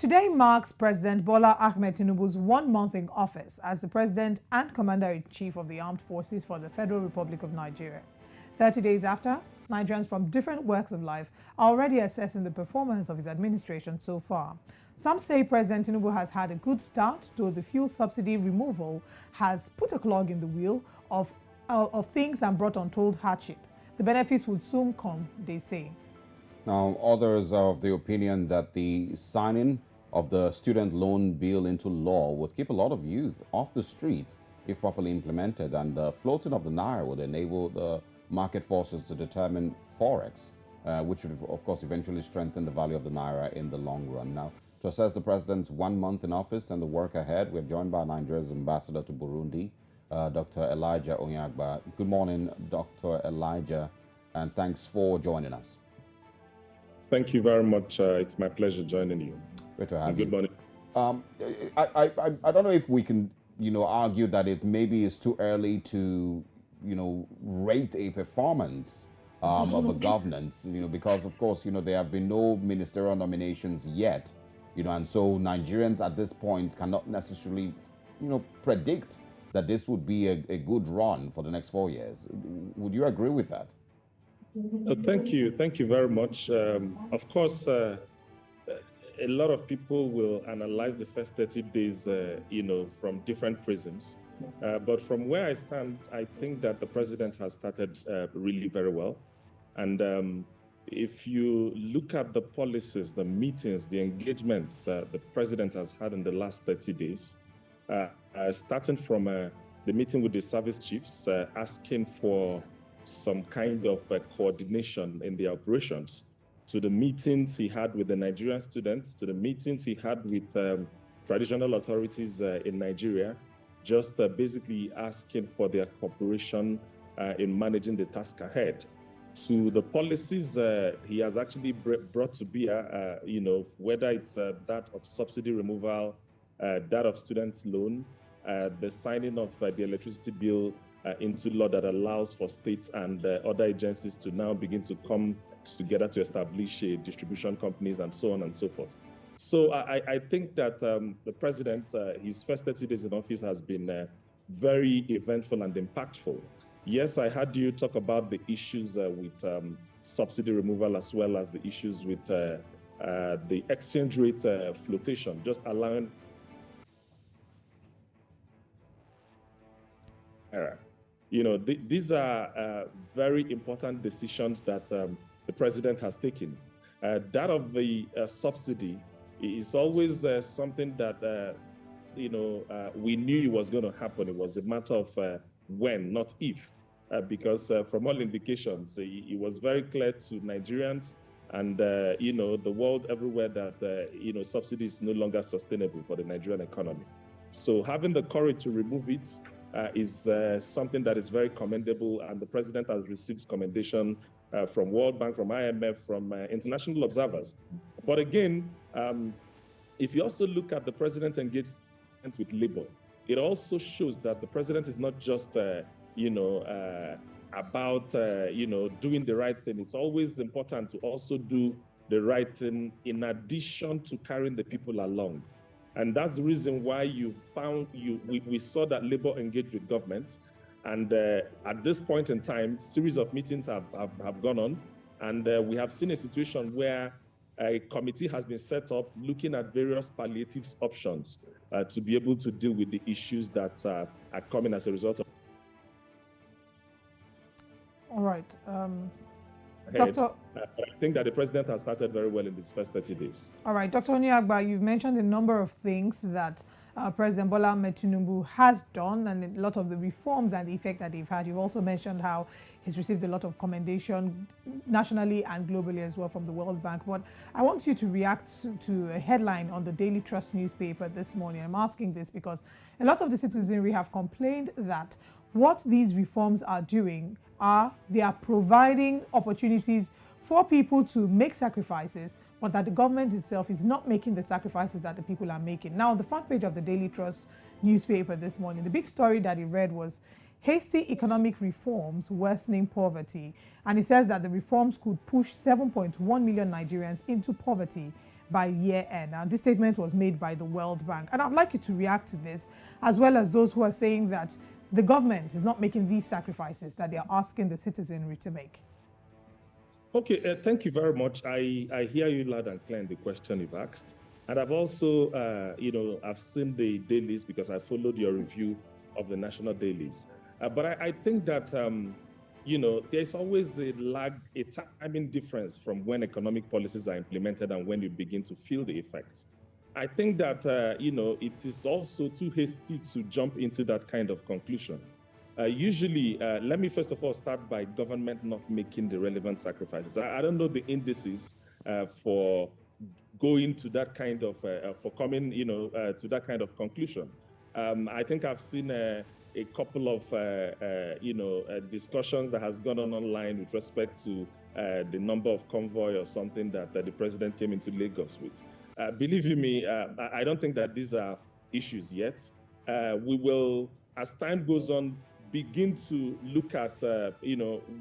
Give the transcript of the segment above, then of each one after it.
Today marks President Bola Ahmed Tinubu's 1 month in office as the President and Commander-in-Chief of the Armed Forces for the Federal Republic of Nigeria. 30 days after, Nigerians from different walks of life are already assessing the performance of his administration so far. Some say President Tinubu has had a good start, though the fuel subsidy removal has put a clog in the wheel of things and brought untold hardship. The benefits would soon come, they say. Now, others are of the opinion that the signing of the student loan bill into law would keep a lot of youth off the streets if properly implemented, and the floating of the naira would enable the market forces to determine forex, which would, of course, eventually strengthen the value of the naira in the long run. Now, to assess the president's 1 month in office and the work ahead, we're joined by Nigeria's ambassador to Burundi, Dr. Elijah Onyagba. Good morning, Dr. Elijah, and thanks for joining us. Thank you very much. It's my pleasure joining you. Great to have you. Good morning. I don't know if we can, argue that it maybe is too early to, rate a performance of a governance, because of course, there have been no ministerial nominations yet, and so Nigerians at this point cannot necessarily, predict that this would be a good run for the next 4 years. Would you agree with that? Thank you. Thank you very much. Of course, a lot of people will analyze the first 30 days, from different prisms. But from where I stand, I think that the president has started really very well. And if you look at the policies, the meetings, the engagements the president has had in the last 30 days, starting from the meeting with the service chiefs, asking for some kind of coordination in the operations, to the meetings he had with the Nigerian students, to the meetings he had with traditional authorities in Nigeria, just basically asking for their cooperation in managing the task ahead. To the policies he has actually brought to bear, whether it's that of subsidy removal, that of students' loan, the signing of the electricity bill into law that allows for states and other agencies to now begin to come together to establish distribution companies and so on and so forth. So I think that the president, his first 30 days in office has been very eventful and impactful. Yes, I heard you talk about the issues with subsidy removal, as well as the issues with the exchange rate flotation, just allowing these are very important decisions that the president has taken. That of the subsidy is always something that, we knew it was going to happen. It was a matter of when, not if, because from all indications, it was very clear to Nigerians and, the world everywhere that, subsidy is no longer sustainable for the Nigerian economy. So having the courage to remove it is something that is very commendable, and the president has received commendation from World Bank, from IMF, from international observers. But again, if you also look at the president's engagement with labor, it also shows that the president is not just, about, doing the right thing. It's always important to also do the right thing in addition to carrying the people along. And that's the reason why we saw that labor engaged with government. And at this point in time, series of meetings have gone on. And we have seen a situation where a committee has been set up looking at various palliative options to be able to deal with the issues that are coming as a result of. All right. Doctor, I think that the president has started very well in these first 30 days. All right, Dr. Onyagba, you've mentioned a number of things that President Bola Ahmed Tinubu has done, and a lot of the reforms and the effect that they've had. You've also mentioned how he's received a lot of commendation nationally and globally as well from the World Bank. But I want you to react to a headline on the Daily Trust newspaper this morning. I'm asking this because a lot of the citizenry have complained that what these reforms are doing they are providing opportunities for people to make sacrifices, but that the government itself is not making the sacrifices that the people are making. Now, the front page of the Daily Trust newspaper this morning, the big story that it read was hasty economic reforms worsening poverty. And it says that the reforms could push 7.1 million Nigerians into poverty by year end. And this statement was made by the World Bank. And I'd like you to react to this, as well as those who are saying that the government is not making these sacrifices that they are asking the citizenry to make. Okay, thank you very much. I hear you loud and clear in the question you've asked. And I've also, I've seen the dailies because I followed your review of the national dailies. But I think that, there's always a lag, a timing difference from when economic policies are implemented and when you begin to feel the effects. I think that, it is also too hasty to jump into that kind of conclusion. Usually, let me first of all start by government not making the relevant sacrifices. I don't know the indices for going to that kind of, for coming, to that kind of conclusion. I think I've seen a couple of, discussions that has gone on online with respect to the number of convoy or something that the president came into Lagos with. Believe you me, I don't think that these are issues yet. We will, as time goes on, begin to look at,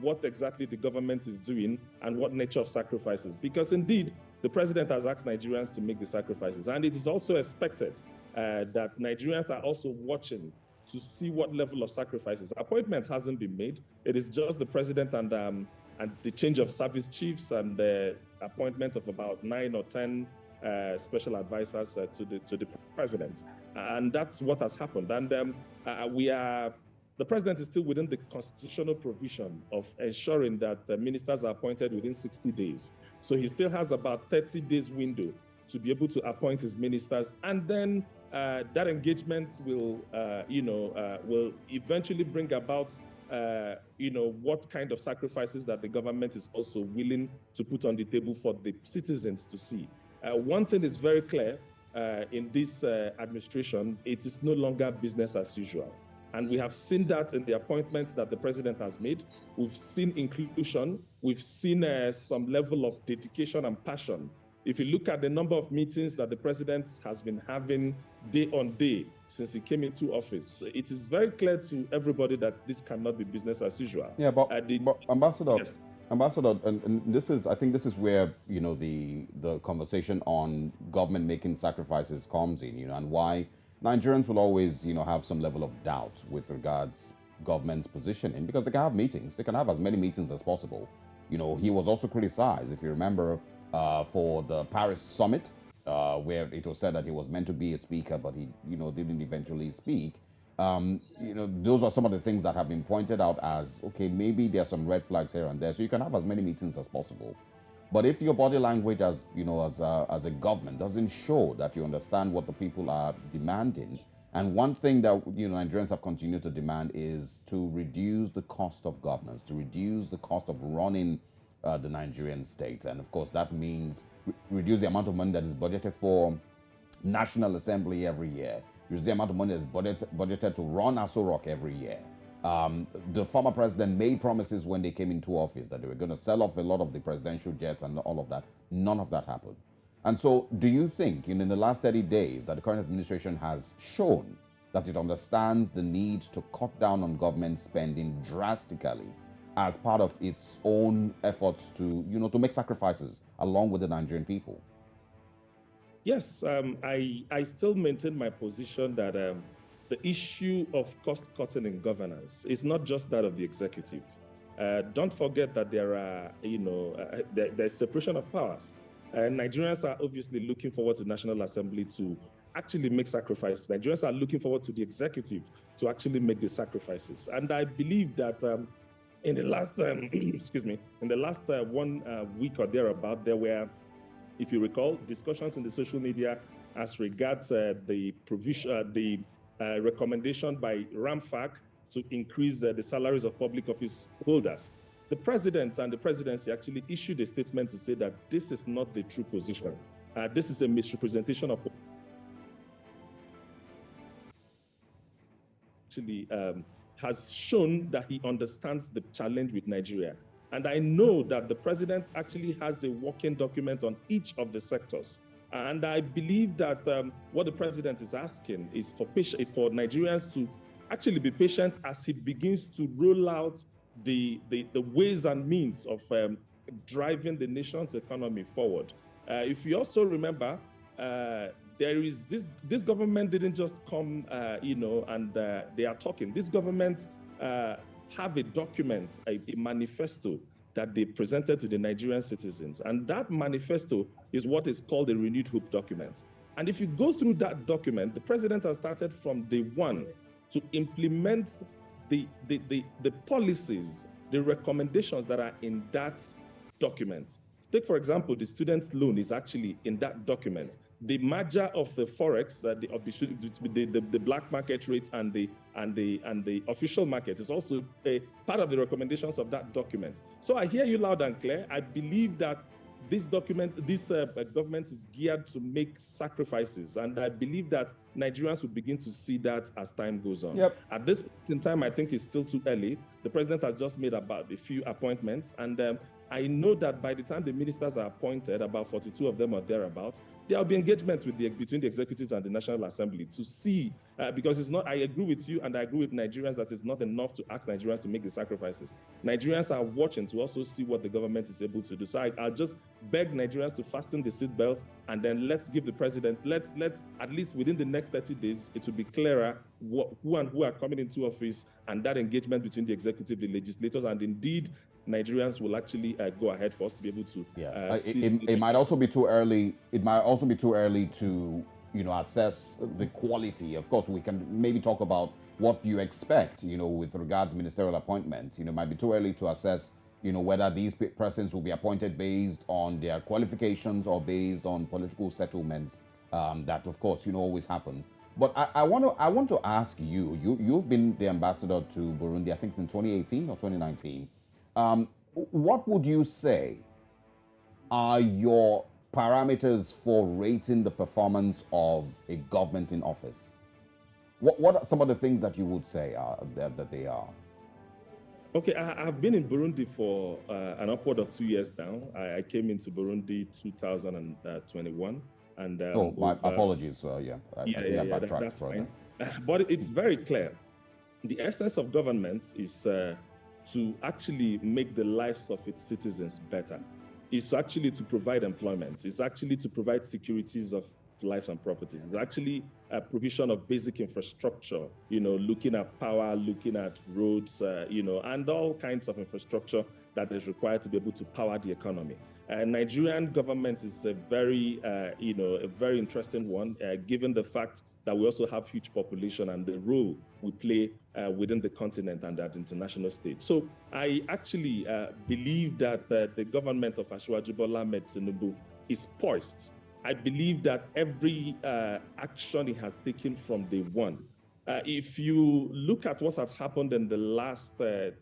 what exactly the government is doing and what nature of sacrifices. Because indeed, the president has asked Nigerians to make the sacrifices. And it is also expected that Nigerians are also watching to see what level of sacrifices. Appointment hasn't been made. It is just the president and the change of service chiefs and the appointment of about 9 or 10 special advisors to the president. And that's what has happened. And the president is still within the constitutional provision of ensuring that the ministers are appointed within 60 days. So he still has about 30 days window to be able to appoint his ministers. And then that engagement will eventually bring about, what kind of sacrifices that the government is also willing to put on the table for the citizens to see. One thing is very clear in this administration, it is no longer business as usual. And we have seen that in the appointments that the president has made. We've seen inclusion. We've seen some level of dedication and passion. If you look at the number of meetings that the president has been having day on day since he came into office, it is very clear to everybody that this cannot be business as usual. Yeah, but Ambassador, yes. Ambassador, and I think this is where the conversation on government making sacrifices comes in, and why Nigerians will always, have some level of doubt with regards government's positioning, because they can have meetings. They can have as many meetings as possible. He was also criticized, if you remember, for the Paris summit, where it was said that he was meant to be a speaker, but he, didn't eventually speak. Those are some of the things that have been pointed out as, okay, maybe there are some red flags here and there. So you can have as many meetings as possible. But if your body language as a government doesn't show that you understand what the people are demanding, and one thing that Nigerians have continued to demand is to reduce the cost of governance, to reduce the cost of running the Nigerian state. And of course, that means reduce the amount of money that is budgeted for National Assembly every year, reduce the amount of money that is budgeted to run Aso Rock every year. The former president made promises when they came into office that they were going to sell off a lot of the presidential jets and all of that. None of that happened. And so do you think in the last 30 days that the current administration has shown that it understands the need to cut down on government spending drastically as part of its own efforts to, to make sacrifices along with the Nigerian people? Yes, I still maintain my position that the issue of cost cutting in governance is not just that of the executive. Don't forget that there are, there's separation of powers. Nigerians are obviously looking forward to National Assembly to actually make sacrifices. Nigerians are looking forward to the executive to actually make the sacrifices. And I believe that in the last, in the last 1 week or thereabout, there were, if you recall, discussions in the social media as regards the provision, the recommendation by RAMFAC to increase the salaries of public office holders. The president and the presidency actually issued a statement to say that this is not the true position. This is a misrepresentation of actually has shown that he understands the challenge with Nigeria. And I know that the president actually has a working document on each of the sectors. And I believe that what the president is asking is for Nigerians to actually be patient as he begins to roll out the ways and means of driving the nation's economy forward. If you also remember, there is this government didn't just come, and they are talking. This government have a document, a manifesto that they presented to the Nigerian citizens. And that manifesto is what is called the Renewed Hope document. And if you go through that document, the president has started from day one to implement the policies, the recommendations that are in that document. Take, for example, the student loan is actually in that document. The merger of the forex, the black market rate and the official market is also a part of the recommendations of that document. So I hear you loud and clear. I believe that this document, this government is geared to make sacrifices, and I believe that Nigerians will begin to see that as time goes on. Yep. At this point in time, I think it's still too early. The president has just made about a few appointments, and I know that by the time the ministers are appointed, about 42 of them or thereabouts, there will be engagement between the executive and the National Assembly to see, because it's not, I agree with you and I agree with Nigerians that it's not enough to ask Nigerians to make the sacrifices. Nigerians are watching to also see what the government is able to do. So I'll just beg Nigerians to fasten the seatbelt, and then let's give the president, let's at least within the next 30 days, it will be clearer who are coming into office, and that engagement between the executive, the legislators, and indeed Nigerians will actually go ahead for us to be able to see. It might also be too early. It might also be too early to, assess the quality. Of course, we can maybe talk about what you expect, with regards to ministerial appointments. It might be too early to assess, whether these persons will be appointed based on their qualifications or based on political settlements. That, of course, always happen. But I want to ask you. You've been the ambassador to Burundi, I think, in 2018 or 2019. What would you say are your parameters for rating the performance of a government in office? What are some of the things that you would say that they are? Okay, I've been in Burundi for an upward of 2 years now. I came into Burundi 2021. And my apologies. That's fine. But it's very clear. The essence of government is to actually make the lives of its citizens better. It's actually to provide employment. It's actually to provide securities of lives and properties. It's actually a provision of basic infrastructure, looking at power, looking at roads, and all kinds of infrastructure that is required to be able to power the economy. Nigerian government is a very interesting one, given the fact that we also have huge population and the role we play within the continent and at international stage. So I actually believe that the government of Asiwaju Bola Ahmed Tinubu is poised. I believe that every action it has taken from day one. If you look at what has happened in the last 2,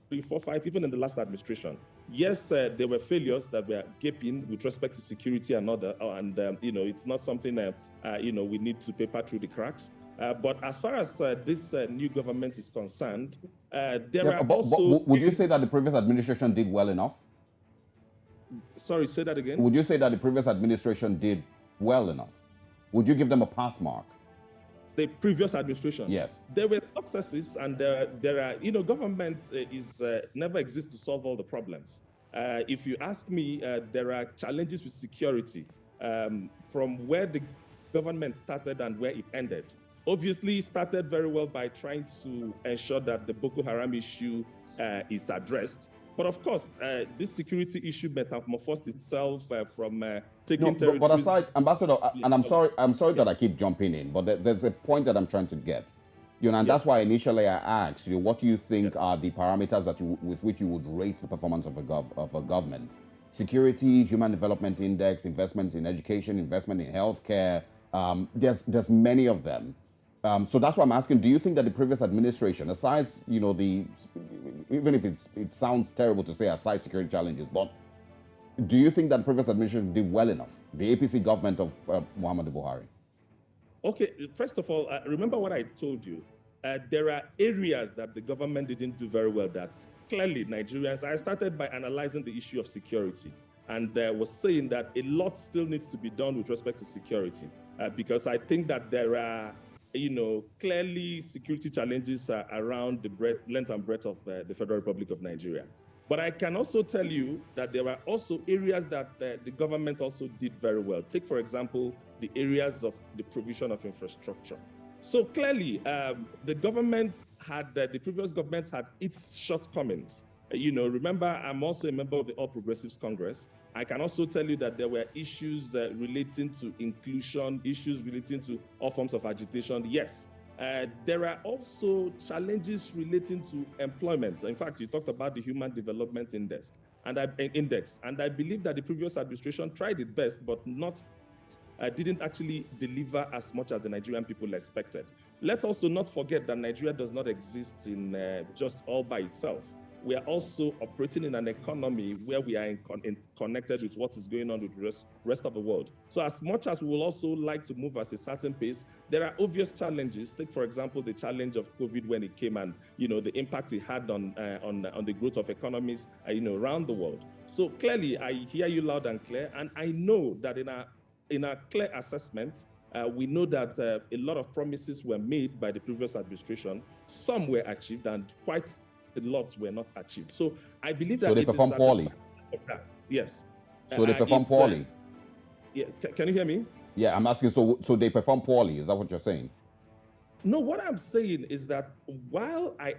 3, 4, 5, even in the last administration, yes, there were failures that were gaping with respect to security and other, and it's not something we need to paper through the cracks. But as far as this new government is concerned, would you say that the previous administration did well enough? Sorry, say that again. Would you say that the previous administration did well enough? Would you give them a pass mark? The previous administration? Yes. There were successes, and there are, government never exists to solve all the problems. If you ask me, there are challenges with security from where the government started and where it ended. Obviously, it started very well by trying to ensure that the Boko Haram issue is addressed. But of course, this security issue metamorphosed itself from taking territories. But aside, Ambassador, and I'm sorry that I keep jumping in, but there's a point that I'm trying to get. And that's why initially I asked you, what do you think are the parameters with which you would rate the performance of a government? Security, Human Development Index, investment in education, investment in healthcare. There's many of them. So that's why I'm asking, do you think that the previous administration, aside, even if it sounds terrible to say aside security challenges, but do you think that the previous administration did well enough, the APC government of Muhammadu Buhari? Okay, first of all, remember what I told you. There are areas that the government didn't do very well that clearly Nigerians, I started by analyzing the issue of security and was saying that a lot still needs to be done with respect to security because I think that there are clearly security challenges around the length and breadth of the Federal Republic of Nigeria. But I can also tell you that there are also areas that the government also did very well. Take, for example, the areas of the provision of infrastructure. So clearly, the previous government had its shortcomings. Remember, I'm also a member of the All Progressives Congress. I can also tell you that there were issues relating to inclusion, issues relating to all forms of agitation. Yes, there are also challenges relating to employment. In fact, you talked about the Human Development Index, and I believe that the previous administration tried its best, but didn't actually deliver as much as the Nigerian people expected. Let's also not forget that Nigeria does not exist in just all by itself. We are also operating in an economy where we are connected with what is going on with the rest of the world. So as much as we will also like to move at a certain pace, there are obvious challenges. Take, for example, the challenge of COVID when it came and, the impact it had on the growth of economies, around the world. So clearly, I hear you loud and clear, and I know that in our clear assessment, we know that a lot of promises were made by the previous administration. Some were achieved, and quite a lot were not achieved. So I believe that they perform poorly. Yes. So they perform poorly. Yeah. Can you hear me? Yeah, I'm asking. So they perform poorly. Is that what you're saying? No, what I'm saying is that while I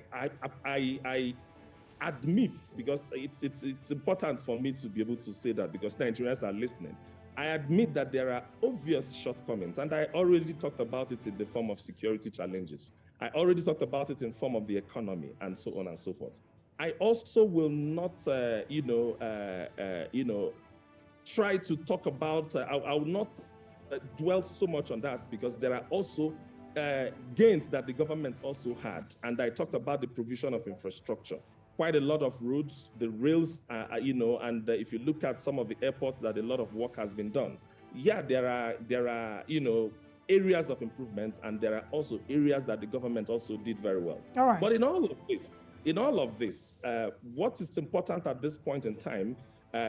admit, because it's important for me to be able to say that because Nigerians are listening, I admit that there are obvious shortcomings, and I already talked about it in the form of security challenges. I already talked about it in form of the economy and so on and so forth. I also will not, try to talk about, I will not dwell so much on that because there are also gains that the government also had. And I talked about the provision of infrastructure. Quite a lot of roads, the rails, and if you look at some of the airports, that a lot of work has been done. Yeah, there are, areas of improvement, and there are also areas that the government also did very well. All right. But in all of this, what is important at this point in time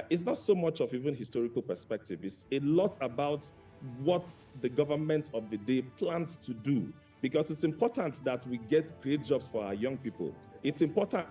is not so much of even historical perspective. It's a lot about what the government of the day plans to do, because it's important that we create jobs for our young people. It's important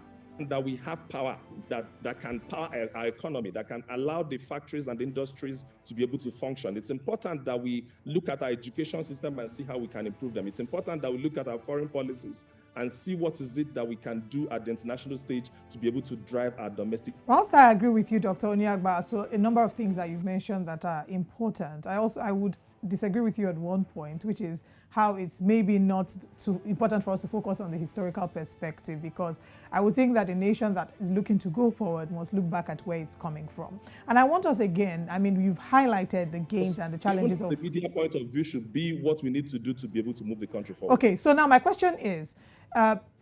that we have power that can power our economy, that can allow the factories and industries to be able to function. It's important that we look at our education system and see how we can improve them. It's important that we look at our foreign policies and see what is it that we can do at the international stage to be able to drive our domestic. Whilst I agree with you, Dr. Onyagba, so a number of things that you've mentioned that are important, I would disagree with you at one point, which is how it's maybe not too important for us to focus on the historical perspective, because I would think that a nation that is looking to go forward must look back at where it's coming from. And I want us again, you've highlighted the gains and the challenges of the media point of view should be what we need to do to be able to move the country forward. Okay, so now my question is,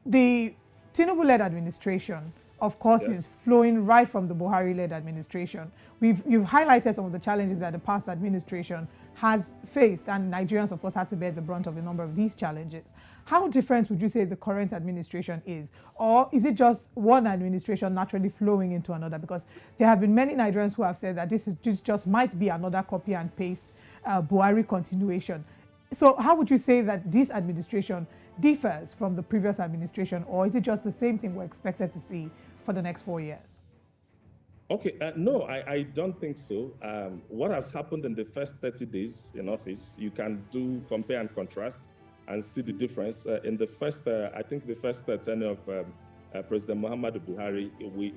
the Tinubu-led administration, of course, is flowing right from the Buhari-led administration. You've highlighted some of the challenges that the past administration has faced, and Nigerians, of course, had to bear the brunt of a number of these challenges. How different would you say the current administration is? Or is it just one administration naturally flowing into another? Because there have been many Nigerians who have said that this just might be another copy and paste Buhari continuation. So how would you say that this administration differs from the previous administration, or is it just the same thing we're expected to see for the next 4 years? Okay, no, I don't think so. What has happened in the first 30 days in office, you can compare and contrast and see the difference. In the first, I think the first tenure of President Muhammadu Buhari,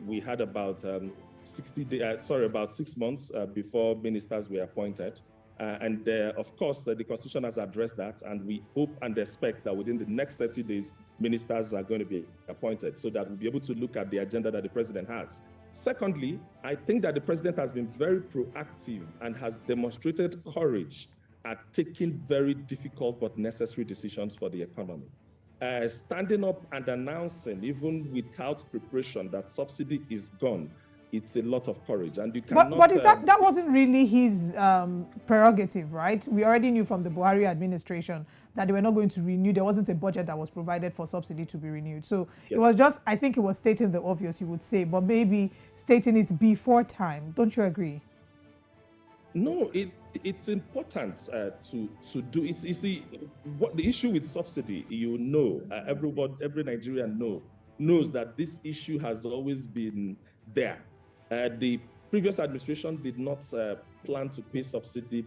we had about about 6 months before ministers were appointed. Of course, the Constitution has addressed that, and we hope and expect that within the next 30 days, ministers are going to be appointed so that we'll be able to look at the agenda that the president has. Secondly, I think that the president has been very proactive and has demonstrated courage at taking very difficult but necessary decisions for the economy. Standing up and announcing, even without preparation, that subsidy is gone, it's a lot of courage, and you cannot. But that wasn't really his prerogative, right? We already knew from the Buhari administration that they were not going to renew. There wasn't a budget that was provided for subsidy to be renewed. So It was just, I think it was stating the obvious, you would say, but maybe stating it before time. Don't you agree? No, it's important to do. You see, what the issue with subsidy, every Nigerian know knows that this issue has always been there. The previous administration did not plan to pay subsidy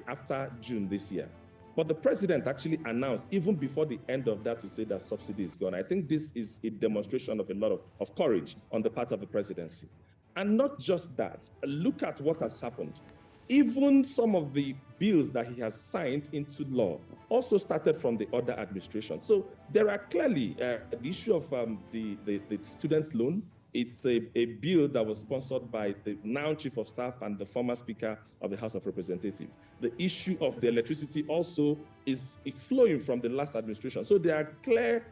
after June this year. But the president actually announced even before the end of that to say that subsidy is gone. I think this is a demonstration of a lot of courage on the part of the presidency. And not just that, look at what has happened. Even some of the bills that he has signed into law also started from the other administration. So there are clearly the issue of the student loan. It's a bill that was sponsored by the now Chief of Staff and the former Speaker of the House of Representatives. The issue of the electricity also is flowing from the last administration. So there are clear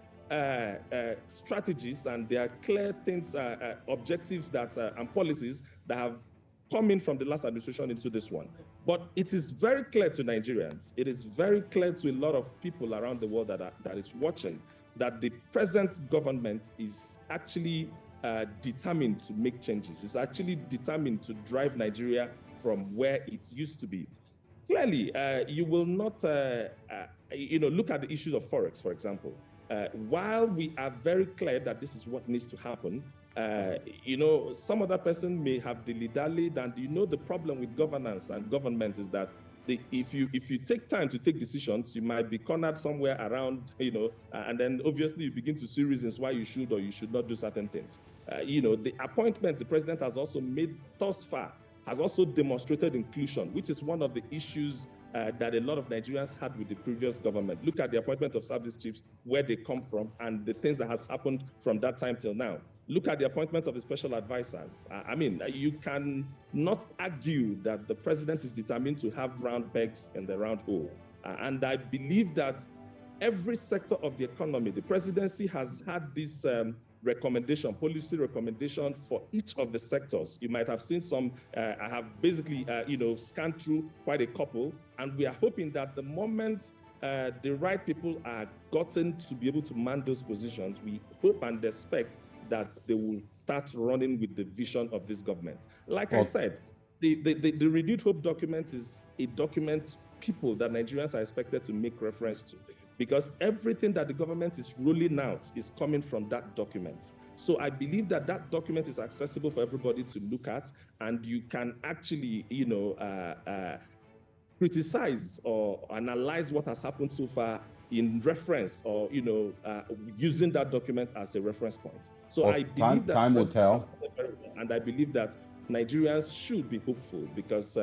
strategies and there are clear things, objectives that and policies that have come in from the last administration into this one. But it is very clear to Nigerians, it is very clear to a lot of people around the world that is watching, that the present government is actually determined to make changes. It's actually determined to drive Nigeria from where it used to be. Clearly, you will not, look at the issues of Forex, for example. While we are very clear that this is what needs to happen, some other person may have dilly-dallied, and the problem with governance and government is that if you take time to take decisions, you might be cornered somewhere around, and then obviously you begin to see reasons why you should or you should not do certain things. The appointments the president has also made thus far has also demonstrated inclusion, which is one of the issues that a lot of Nigerians had with the previous government. Look at the appointment of service chiefs, where they come from, and the things that has happened from that time till now. Look at the appointment of the special advisors. You can not argue that the president is determined to have round pegs in the round hole. And I believe that every sector of the economy, the presidency has had this policy recommendation for each of the sectors. You might have seen some, I have basically, scanned through quite a couple, and we are hoping that the moment the right people are gotten to be able to man those positions, we hope and expect that they will start running with the vision of this government. Like I said, the Renewed Hope document is a document people that Nigerians are expected to make reference to, because everything that the government is rolling out is coming from that document. So I believe that that document is accessible for everybody to look at, and you can actually, criticize or analyze what has happened so far in reference or, using that document as a reference point. So I believe that time will tell. And I believe that Nigerians should be hopeful, because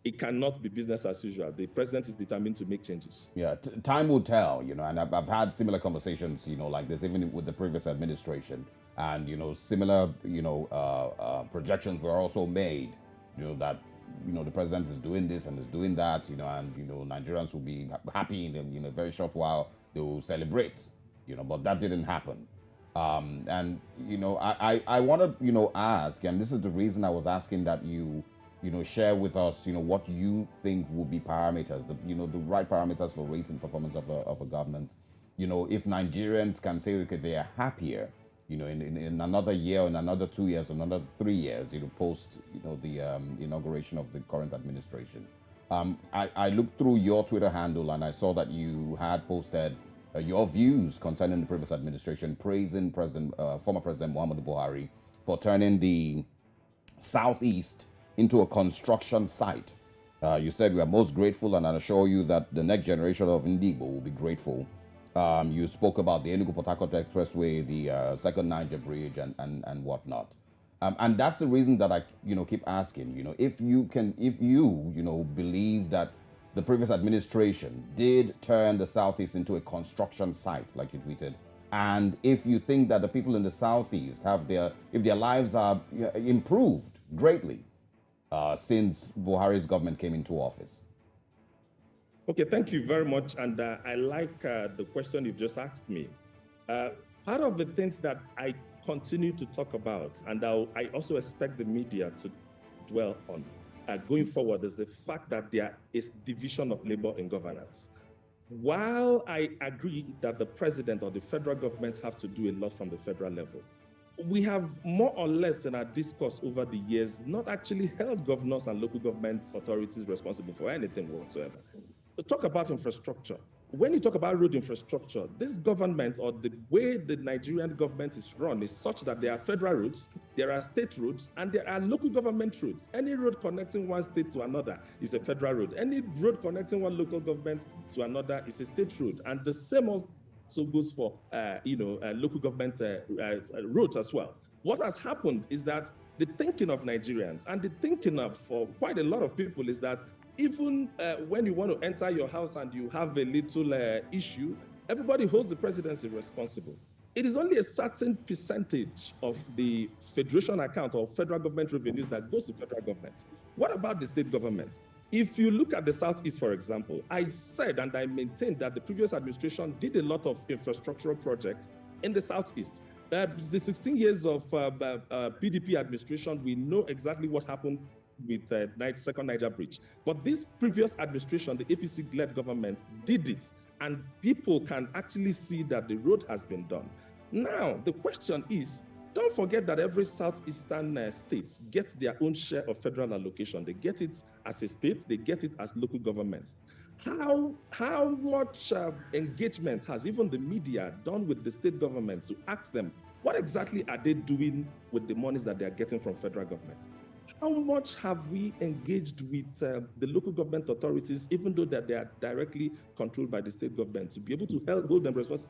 it cannot be business as usual. The president is determined to make changes. Yeah, time will tell, and I've had similar conversations, like this, even with the previous administration. And, similar, projections were also made, that the president is doing this and is doing that, and Nigerians will be happy in a very short while. They will celebrate, but that didn't happen. And I want to ask, and this is the reason I was asking that you share with us what you think would be parameters, the right parameters for rating performance of a government. If Nigerians can say, okay, they are happier, in another year, in another 2 years, another 3 years, post, the inauguration of the current administration. I looked through your Twitter handle and I saw that you had posted your views concerning the previous administration, praising former President Muhammadu Buhari for turning the Southeast into a construction site. You said we are most grateful, and I assure you that the next generation of Indigo will be grateful. You spoke about the Enugu-Port Harcourt Expressway, the second Niger Bridge, and whatnot. And that's the reason that I, keep asking, if you believe that the previous administration did turn the Southeast into a construction site, like you tweeted, and if you think that the people in the Southeast if their lives are improved greatly since Buhari's government came into office. Okay, thank you very much. And I like the question you've just asked me. Part of the things that I continue to talk about, and I also expect the media to dwell on going forward, is the fact that there is division of labor in governance. While I agree that the president or the federal government have to do a lot from the federal level, we have more or less in our discourse over the years not actually held governors and local government authorities responsible for anything whatsoever. Talk about infrastructure. when you talk about road infrastructure, this government, or the way the Nigerian government is run, is such that there are federal roads, there are state roads, and there are local government roads. Any road connecting one state to another is a federal road. Any road connecting one local government to another is a state road. And the same also goes for local government roads as well. What has happened is that the thinking of Nigerians, and the thinking of for quite a lot of people, is that even when you want to enter your house and you have a little issue, everybody holds the presidency responsible. It is only a certain percentage of the federation account or federal government revenues that goes to federal government. What about the state government? If you look at the Southeast, for example, I said and I maintained that the previous administration did a lot of infrastructural projects in the Southeast. The 16 years of PDP administration, we know exactly what happened with the second Niger bridge. But this previous administration, the APC-led government, did it, and people can actually see that the road has been done. Now, the question is, don't forget that every southeastern state gets their own share of federal allocation. They get it as a state, they get it as local governments. How much engagement has even the media done with the state government to ask them, what exactly are they doing with the monies that they're getting from federal government? How much have we engaged with the local government authorities, even though that they are directly controlled by the state government, to be able to hold them responsible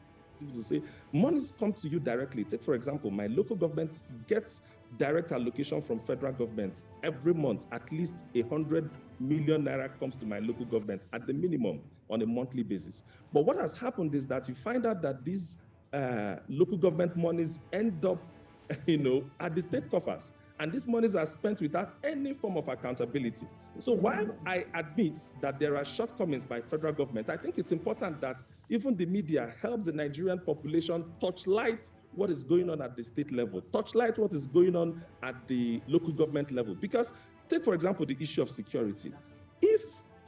to say, monies come to you directly. Take, for example, my local government gets direct allocation from federal government every month. At least 100 million naira comes to my local government at the minimum on a monthly basis. But what has happened is that you find out that these local government monies end up, at the state coffers. And these monies are spent without any form of accountability. So while I admit that there are shortcomings by federal government, I think it's important that even the media helps the Nigerian population touchlight what is going on at the state level, touchlight what is going on at the local government level. Because take, for example, the issue of security. If,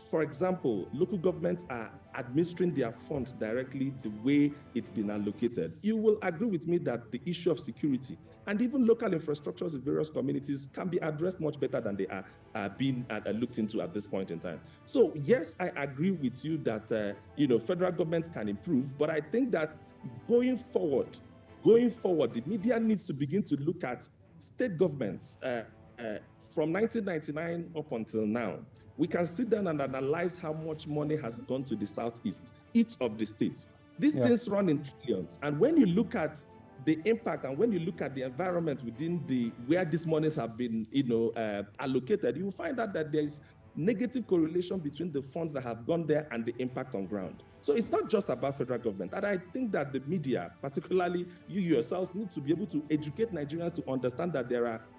for example, local governments are administering their funds directly the way it's been allocated, you will agree with me that the issue of security and even local infrastructures in various communities can be addressed much better than they are being looked into at this point in time. So yes, I agree with you that federal government can improve, but I think that going forward, the media needs to begin to look at state governments from 1999 up until now. We can sit down and analyze how much money has gone to the Southeast, each of the states. These things run in trillions, and when you look at the impact and when you look at the environment within where these monies have been allocated, you will find out that there is negative correlation between the funds that have gone there and the impact on ground. So it's not just about federal government. And I think that the media, particularly you yourselves, need to be able to educate Nigerians to understand that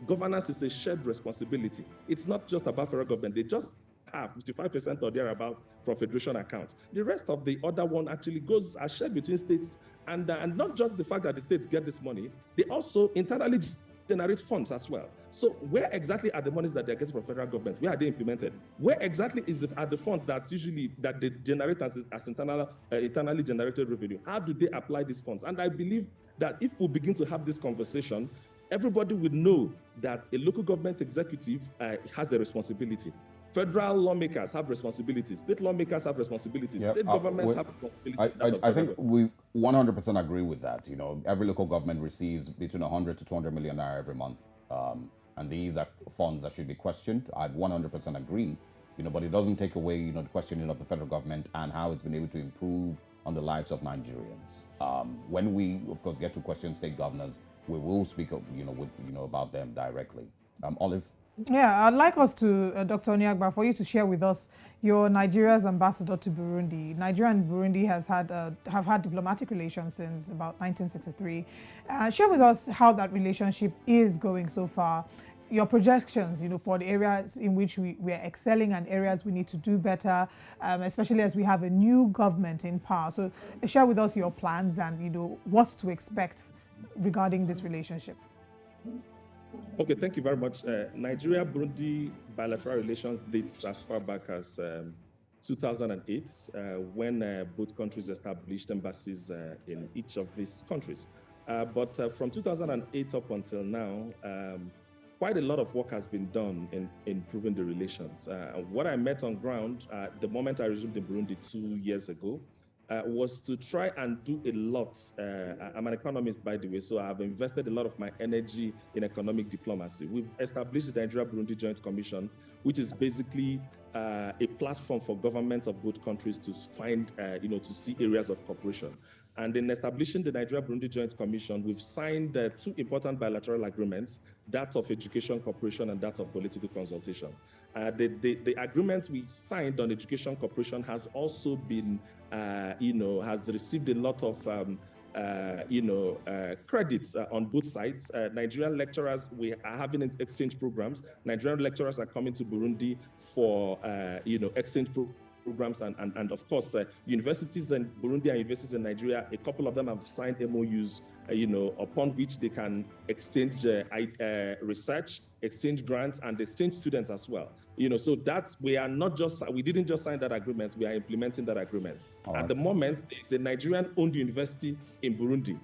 governance is a shared responsibility. It's not just about federal government. They just have 55% or thereabout from federation accounts. The rest of the other one actually goes as shared between states, and not just the fact that the states get this money, they also internally generate funds as well. So where exactly are the monies that they're getting from federal government? Where are they implemented? Where exactly are the funds that they generate as internally generated revenue? How do they apply these funds? And I believe that if we begin to have this conversation, everybody will know that a local government executive has a responsibility. Federal lawmakers have responsibilities. State lawmakers have responsibilities. State governments have responsibilities. I think we 100% agree with that. Every local government receives between 100 to 200 million naira every month. And these are funds that should be questioned. I 100% agree. But it doesn't take away, the questioning of the federal government and how it's been able to improve on the lives of Nigerians. When we, of course, get to question state governors, we will speak, about them directly. Olive? Yeah, I'd like us to, Dr. Onyagba, for you to share with us your Nigeria's ambassador to Burundi. Nigeria and Burundi have had diplomatic relations since about 1963. Share with us how that relationship is going so far. Your projections, for the areas in which we are excelling and areas we need to do better, especially as we have a new government in power. So share with us your plans and, what to expect regarding this relationship. Okay, thank you very much. Nigeria-Burundi bilateral relations dates as far back as 2008, when both countries established embassies in each of these countries. But from 2008 up until now, quite a lot of work has been done in improving the relations. What I met on ground the moment I resumed in Burundi 2 years ago, was to try and do a lot. I'm an economist, by the way, so I've invested a lot of my energy in economic diplomacy. We've established the Nigeria-Burundi Joint Commission, which is basically a platform for governments of both countries to find, to see areas of cooperation. And in establishing the Nigeria-Burundi Joint Commission, we've signed two important bilateral agreements, that of education cooperation and that of political consultation. The agreement we signed on education cooperation has also been, has received a lot of, credits on both sides. Nigerian lecturers, we are having exchange programs. Nigerian lecturers are coming to Burundi for, exchange programs, and of course, universities in Burundi and universities in Nigeria, a couple of them have signed MOUs, upon which they can exchange research, exchange grants, and exchange students as well. So that's, we didn't just sign that agreement, we are implementing that agreement. At the moment, it's a Nigerian-owned university in Burundi.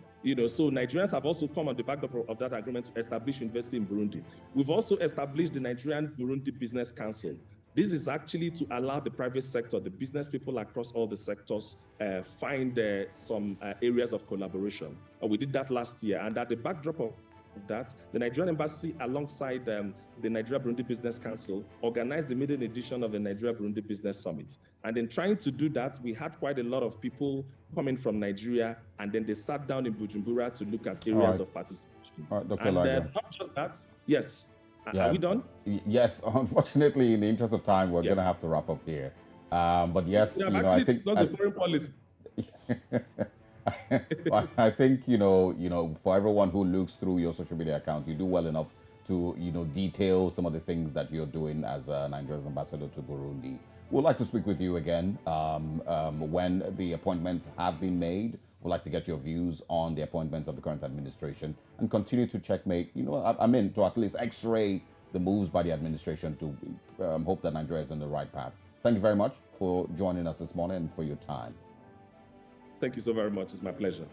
So Nigerians have also come on the back of that agreement to establish university in Burundi. We've also established the Nigerian Burundi Business Council. This is actually to allow the private sector, the business people across all the sectors, find some areas of collaboration. We did that last year, and at the backdrop of that, the Nigerian Embassy, alongside the Nigeria-Burundi Business Council, organized the maiden edition of the Nigeria-Burundi Business Summit. And in trying to do that, we had quite a lot of people coming from Nigeria, and then they sat down in Bujumbura to look at areas of participation. All right, Dr. And Elijah. not just that, yes. Yeah. Are we done? Yes, unfortunately, in the interest of time, we're going to have to wrap up here. But yes, yeah, I think that's a foreign policy. I think for everyone who looks through your social media account, you do well enough to detail some of the things that you're doing as Nigeria's ambassador to Burundi. We'd like to speak with you again when the appointments have been made. We'd like to get your views on the appointments of the current administration and continue to checkmate, to at least x-ray the moves by the administration to hope that Nigeria is on the right path. Thank you very much for joining us this morning and for your time. Thank you so very much. It's my pleasure.